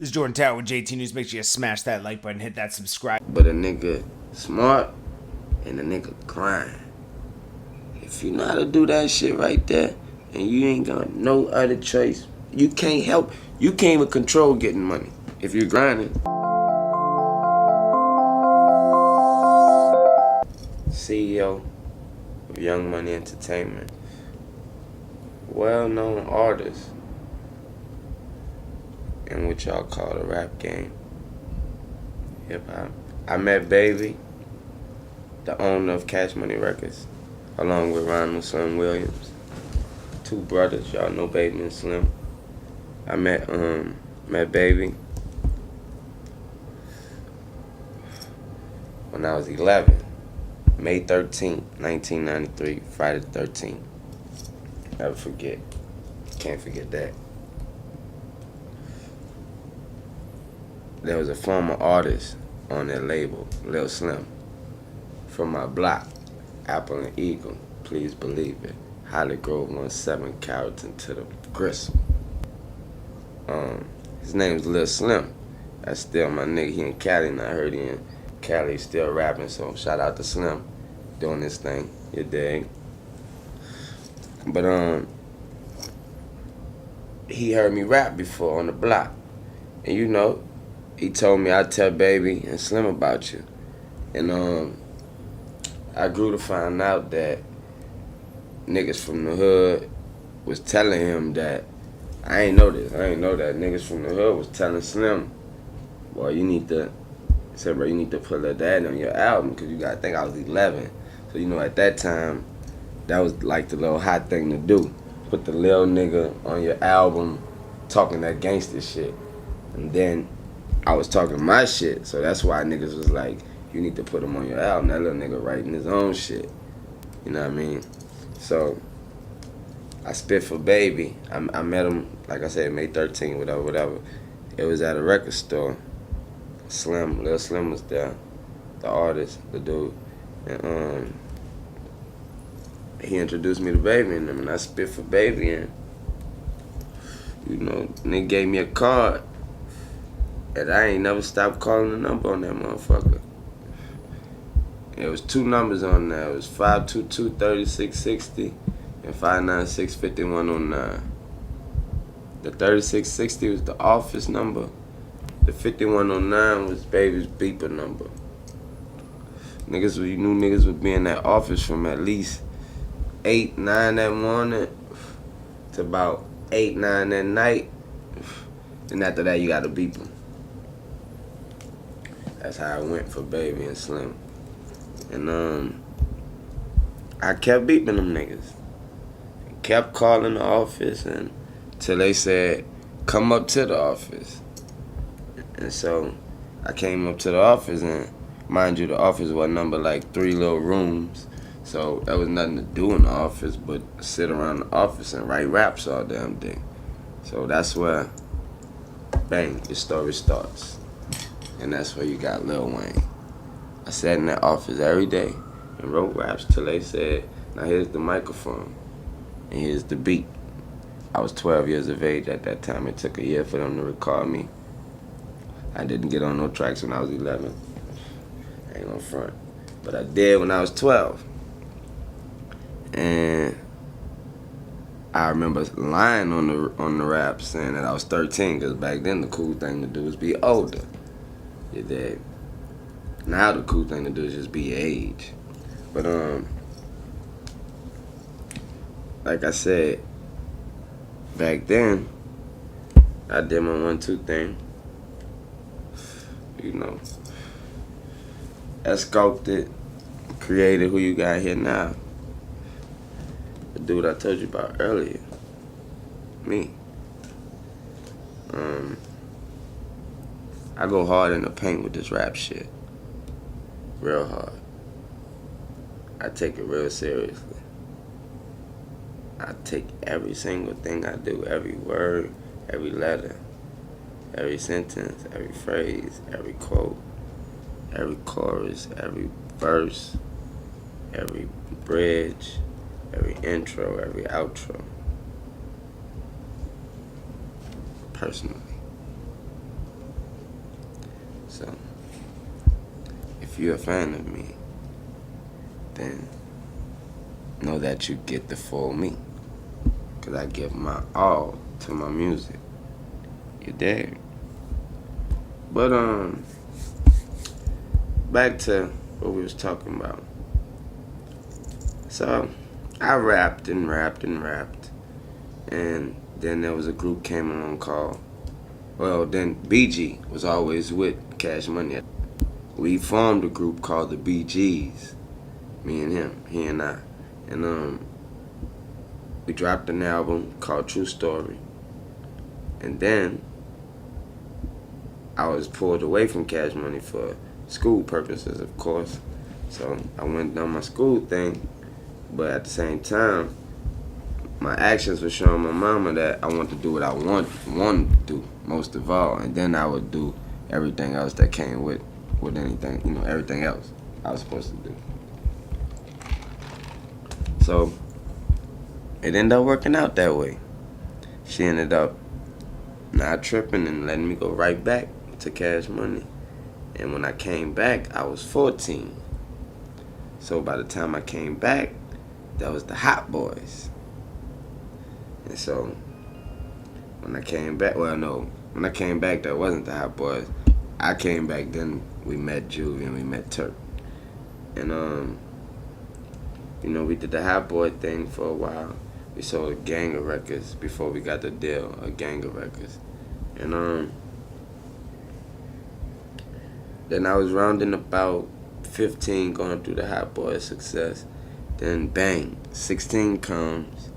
This is JordanTower with JT News. Make sure you smash that like button, hit that subscribe. But a nigga smart and a nigga grind. If you know how to do that shit right there, and you ain't got no other choice, you can't help. You can't even control getting money if you're grinding. CEO of Young Money Entertainment. Well-known artist in what y'all call the rap game. Hip-hop. I met Baby, the owner of Cash Money Records, along with Ronald Slim Williams. Two brothers, y'all know Baby and Slim. I met Baby when I was 11, May 13th, 1993, Friday the 13th. Never forget. Can't forget that. There was a former artist on that label, Lil Slim, from my block, Apple and Eagle, please believe it. Holly Grove 17 Carrollton to the Gristle. His name's Lil Slim. That's still my nigga. He in Cali, and I heard he in Cali still rapping, so shout out to Slim doing this thing, you dig? But he heard me rap before on the block, and you know, he told me I'd tell Baby and Slim about you. And I grew to find out that niggas from the hood was telling him that, I ain't know this, I ain't know that niggas from the hood was telling Slim, boy, you need to put Lil Daddy on your album, because you gotta think I was 11. So you know, at that time, that was like the little hot thing to do. Put the little nigga on your album talking that gangster shit. And then I was talking my shit, so that's why niggas was like, you need to put him on your album. That little nigga writing his own shit. You know what I mean? So I spit for Baby. I met him, like I said, May 13th, whatever. It was at a record store. Lil Slim was there, the artist, the dude. And he introduced me to Baby and them, and I spit for Baby, and you know, nigga gave me a card, and I ain't never stopped calling the number on that motherfucker. It was two numbers on there. It was 522-3660 and 596-5109. The 3660 was the office number. The 5109 was Baby's beeper number. You knew niggas would be in that office from at least 8, 9 that morning to about 8, 9 that night. And after that, you got to beep them. That's how it went for Baby and Slim. And I kept beeping them niggas. Kept calling the office until they said, come up to the office. And so I came up to the office, and mind you, the office was number like 3 little rooms. So there was nothing to do in the office but sit around the office and write raps all damn day. So that's where, bang, your story starts. And that's where you got Lil Wayne. I sat in that office every day and wrote raps till they said, now here's the microphone and here's the beat. I was 12 years of age at that time. It took a year for them to record me. I didn't get on no tracks when I was 11. I ain't gonna front. But I did when I was 12. And I remember lying on the rap saying that I was 13, because back then the cool thing to do was be older. You dig? Now the cool thing to do is just be your age. But like I said, back then I did my 1-2 thing. You know, I sculpted, created who you got here now. The dude I told you about earlier. Me. I go hard in the paint with this rap shit. Real hard. I take it real seriously. I take every single thing I do, every word, every letter, every sentence, every phrase, every quote, every chorus, every verse, every bridge, every intro, every outro. Personally. So, if you're a fan of me, then know that you get the full me. Because I give my all to my music. You dig? But, back to what we was talking about. So, I rapped and rapped and rapped. And then there was a group came along called, well, then BG was always with Cash Money. We formed a group called the BGs. Me and him, he and I. And we dropped an album called True Story. And then I was pulled away from Cash Money for school purposes, of course. So I went down my school thing, but at the same time, my actions were showing my mama that I want to do what I wanted to do most of all, and then I would do everything else that came with anything, everything else I was supposed to do. So it ended up working out that way. She ended up not tripping and letting me go right back to Cash Money. And when I came back, I was 14. So by the time I came back, that was the Hot Boys. And so when I came back, when I came back, that wasn't the Hot Boys. I came back, then we met Juvie and we met Turk. And we did the Hot Boy thing for a while. We sold a gang of records before we got the deal, a gang of records. And then I was rounding about 15 going through the Hot Boy success. Then bang, 16 comes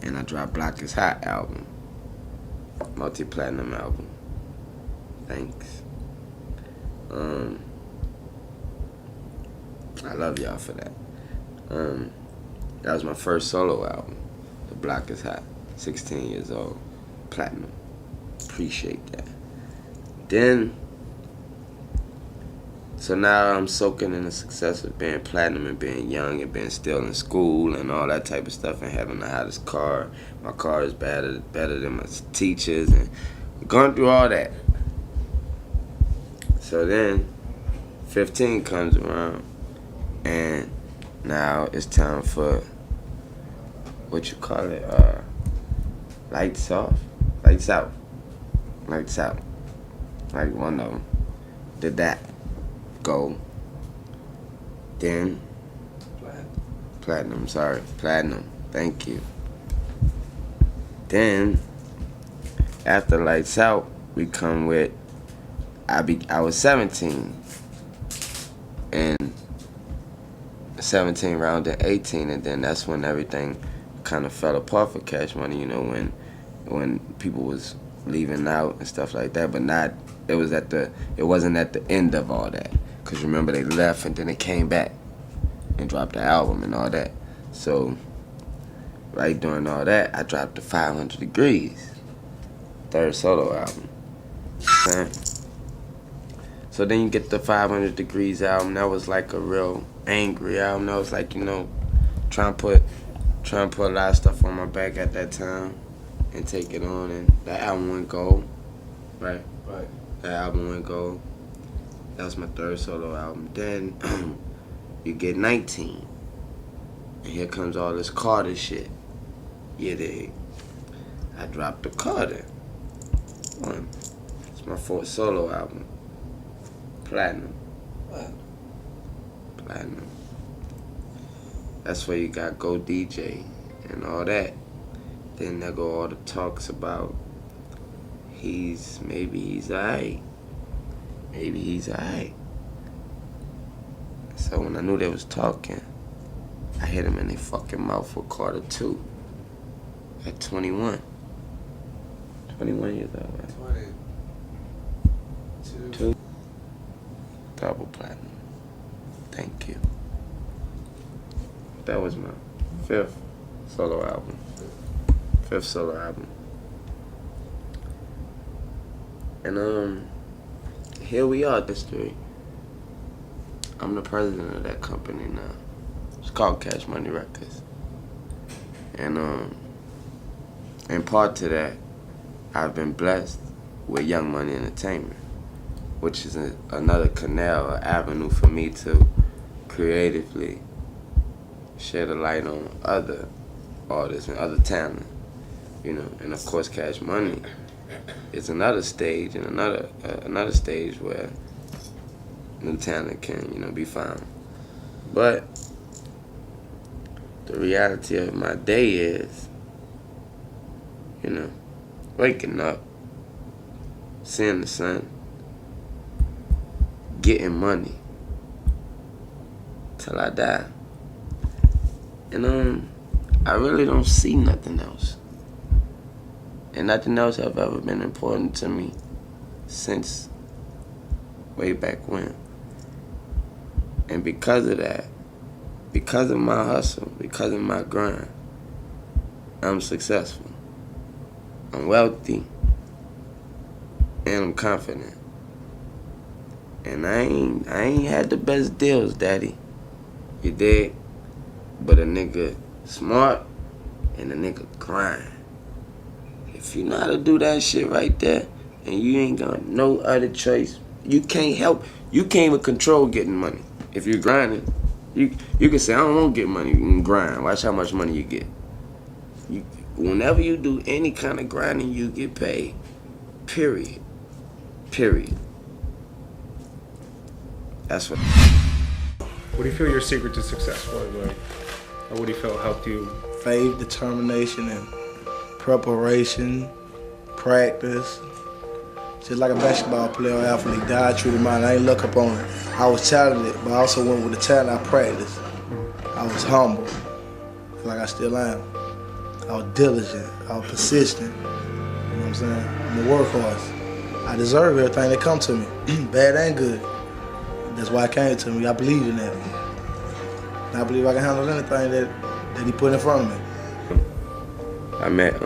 and I drop Block is Hot album. Multi-platinum album. Thanks. I love y'all for that. That was my first solo album. The Block is Hot. 16 years old. Platinum. Appreciate that. Then, so now I'm soaking in the success of being platinum and being young and being still in school and all that type of stuff and having the hottest car. My car is better than my teachers and going through all that. So then, 15 comes around and now it's time for, what you call it, lights off? Lights out. Lights out. Like one of them. Did that. Gold. Then Platinum, sorry. Platinum. Thank you. Then after Lights Out, we come with I was 17. And 17 round to 18, and then that's when everything kind of fell apart for Cash Money, when people was leaving out and stuff like that, but it wasn't at the end of all that. Cause remember they left and then they came back and dropped the album and all that. So right during all that, I dropped the 500 Degrees, third solo album. Okay? So then you get the 500 Degrees album. That was like a real angry album. That was like, trying to put a lot of stuff on my back at that time and take it on. And that album went gold. Right. That album went gold. That was my third solo album. Then you get 19. And here comes all this Carter shit. I dropped the Carter. One. It's my fourth solo album. Platinum. What? Platinum. That's where you got Go DJ and all that. Then there go all the talks about maybe he's alright. Maybe he's alright. So when I knew they was talking, I hit him in their fucking mouth with Carter 2 at 21. 21 years old, right? 22. Double platinum. Thank you. That was my fifth solo album. And here we are, history. I'm the president of that company now. It's called Cash Money Records. And in part to that, I've been blessed with Young Money Entertainment. which is another canal or avenue for me to creatively shed a light on other artists and other talent, you know, and of course Cash Money is another stage and another stage where new talent can, you know, be found. But the reality of my day is, you know, waking up, seeing the sun, getting money till I die. And I really don't see nothing else. And nothing else have ever been important to me since way back when. And because of that, because of my hustle, because of my grind, I'm successful. I'm wealthy. And I'm confident. And I ain't had the best deals, Daddy. You dig? But a nigga smart and a nigga grind. If you know how to do that shit right there, and you ain't got no other choice, you can't even control getting money. If you're grinding, you can say, I don't want to get money, you can grind. Watch how much money you get. Whenever you do any kind of grinding, you get paid. Period. That's what. What do you feel your secret to success was, like? Or what do you feel helped you? Faith, determination, and preparation, practice. Just like a basketball player or athlete, God treated mine. I ain't look up on it. I was talented, but I also went with the talent I practiced. I was humble, like I still am. I was diligent. I was persistent. You know what I'm saying? I'm a workhorse. I deserve everything that come to me, bad and good. That's why it came to me. I believe in that. And I believe I can handle anything that he put in front of me. I met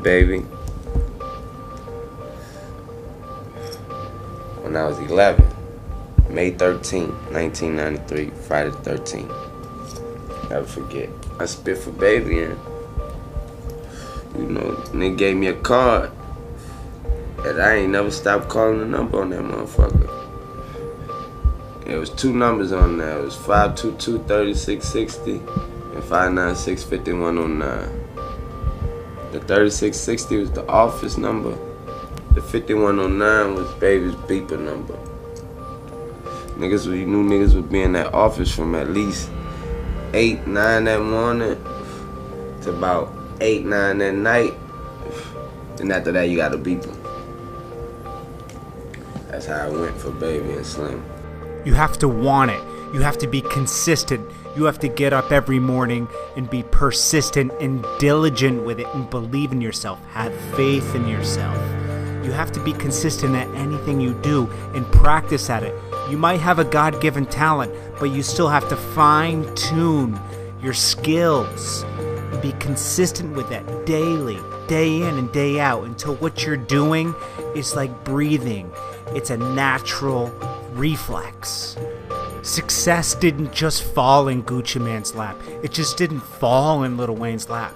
Baby when I was 11, May 13, 1993, Friday the 13th. Never forget. I spit for Baby and, you know, they gave me a card and I ain't never stopped calling the number on that motherfucker. It was 2 numbers on there. It was 522-3660 and 596-5109. The 3660 was the office number. The 5109 was Baby's beeper number. You knew niggas would be in that office from at least 8, 9 that morning to about 8, 9 that night. And after that, you got a beeper. That's how it went for Baby and Slim. You have to want it. You have to be consistent. You have to get up every morning and be persistent and diligent with it and believe in yourself. Have faith in yourself. You have to be consistent at anything you do and practice at it. You might have a God-given talent, but you still have to fine-tune your skills. Be consistent with that daily, day in and day out, until what you're doing is like breathing. It's a natural reflex. Success didn't just fall in Gucci Mane's lap. It just didn't fall in Lil Wayne's lap.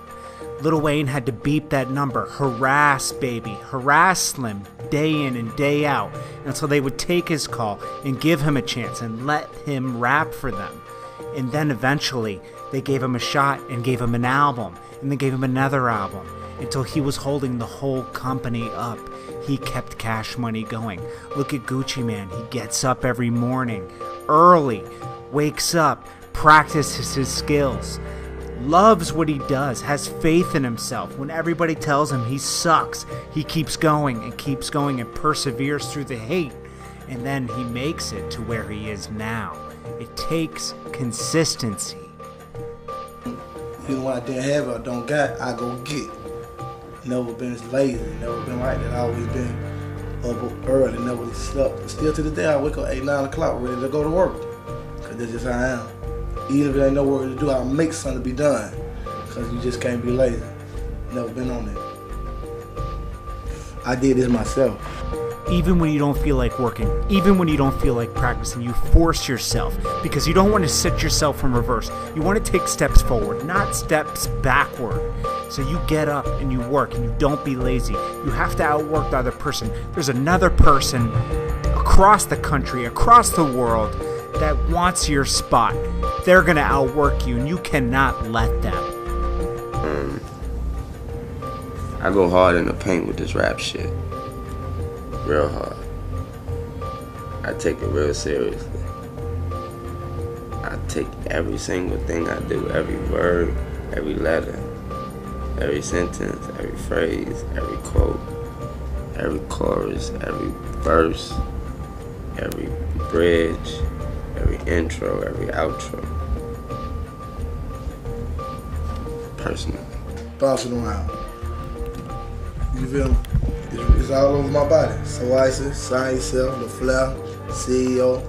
Lil Wayne had to beep that number, harass Baby, harass Slim, day in and day out, until they would take his call and give him a chance and let him rap for them. And then eventually, they gave him a shot and gave him an album, and then gave him another album, until he was holding the whole company up. He kept Cash Money going. Look at Gucci Mane. He gets up every morning, early, wakes up, practices his skills, loves what he does, has faith in himself. When everybody tells him he sucks, he keeps going and perseveres through the hate. And then he makes it to where he is now. It takes consistency. Even when I didn't have it or don't got it, I go get it. Never been lazy, never been like that. I always been up early, never slept. Still to this day, I wake up 8, 9 o'clock ready to go to work. Cause that's just how I am. Even if there ain't no work to do, I'll make something to be done. Cause you just can't be lazy. Never been on that. I did this myself. Even when you don't feel like working, even when you don't feel like practicing, you force yourself because you don't want to sit yourself in reverse. You want to take steps forward, not steps backward. So you get up and you work and you don't be lazy. You have to outwork the other person. There's another person across the country, across the world, that wants your spot. They're gonna outwork you, and you cannot let them. I go hard in the paint with this rap shit. Real hard. I take it real seriously. I take every single thing I do, every word, every letter, every sentence, every phrase, every quote, every chorus, every verse, every bridge, every intro, every outro. Personal. Bouncing around. You feel me? It's all over my body. So ISIS, Sign Yourself, The Flair, CEO.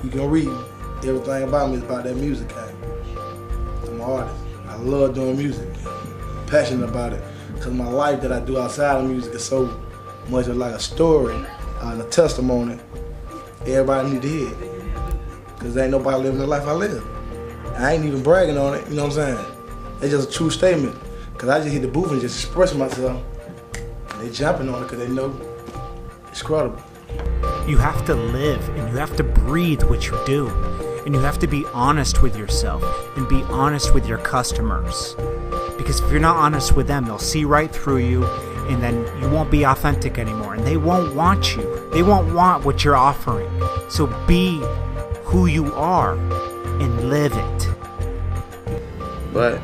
You can read everything about me is about that music. I'm an artist. I love doing music. I'm passionate about it. Because my life that I do outside of music is so much of like a story and a testimony. Everybody need to hear it. Because ain't nobody living the life I live. I ain't even bragging on it, you know what I'm saying? It's just a true statement. Because I just hit the booth and just express myself. They jumping on it because they know it's credible. You have to live and you have to breathe what you do. And you have to be honest with yourself and be honest with your customers. Because if you're not honest with them, they'll see right through you, and then you won't be authentic anymore. And they won't want you. They won't want what you're offering. So be who you are and live it. But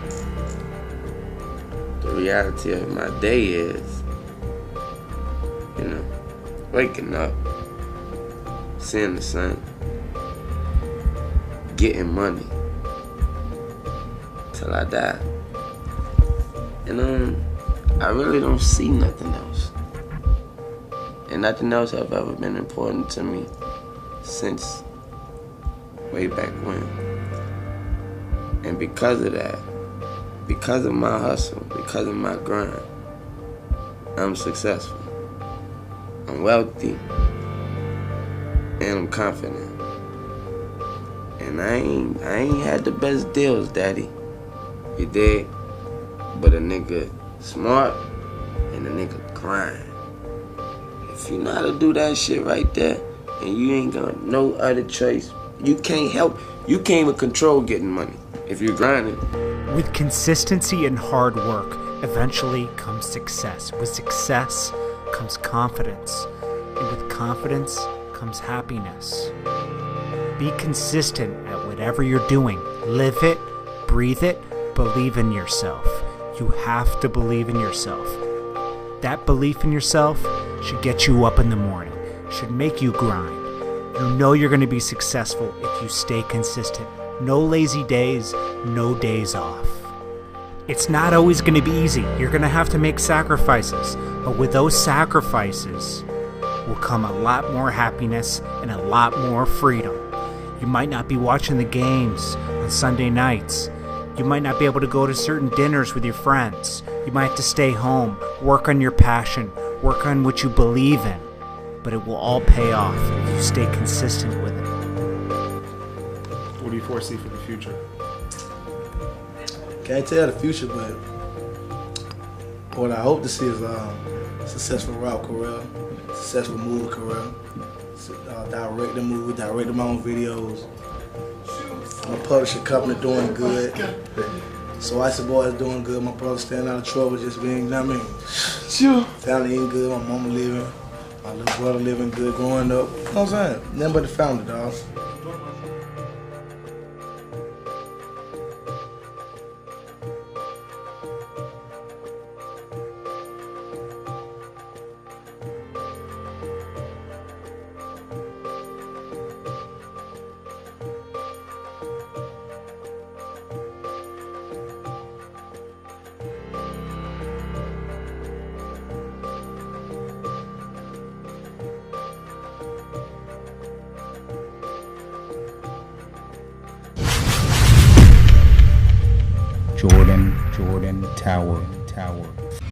the reality of my day is, you know, waking up, seeing the sun, getting money till I die. And I really don't see nothing else. And nothing else have ever been important to me since way back when. And because of that, because of my hustle, because of my grind, I'm successful. I'm wealthy, and I'm confident. And I ain't had the best deals, daddy. You dig? But a nigga smart and a nigga grind. If you know how to do that shit right there, and you ain't got no other choice, you can't even control getting money if you're grinding. With consistency and hard work, eventually comes success. With success comes confidence. And with confidence comes happiness. Be consistent at whatever you're doing. Live it, breathe it, believe in yourself. You have to believe in yourself. That belief in yourself should get you up in the morning, should make you grind. You know you're going to be successful if you stay consistent. No lazy days, no days off. It's not always going to be easy. You're going to have to make sacrifices. But with those sacrifices will come a lot more happiness and a lot more freedom. You might not be watching the games on Sunday nights. You might not be able to go to certain dinners with your friends. You might have to stay home, work on your passion, work on what you believe in. But it will all pay off if you stay consistent with it. What do you foresee for the future? Can't tell the future, but what I hope to see is a successful rap career, successful movie career, direct the movie, direct my own videos. My publishing company doing good. So Icy Boy is doing good. My brother staying out of trouble, just being, you know what I mean? Sure. Family eating good, my mama living, my little brother living good, growing up. You know what I'm saying? Nothing but the family, dog. JordanTower.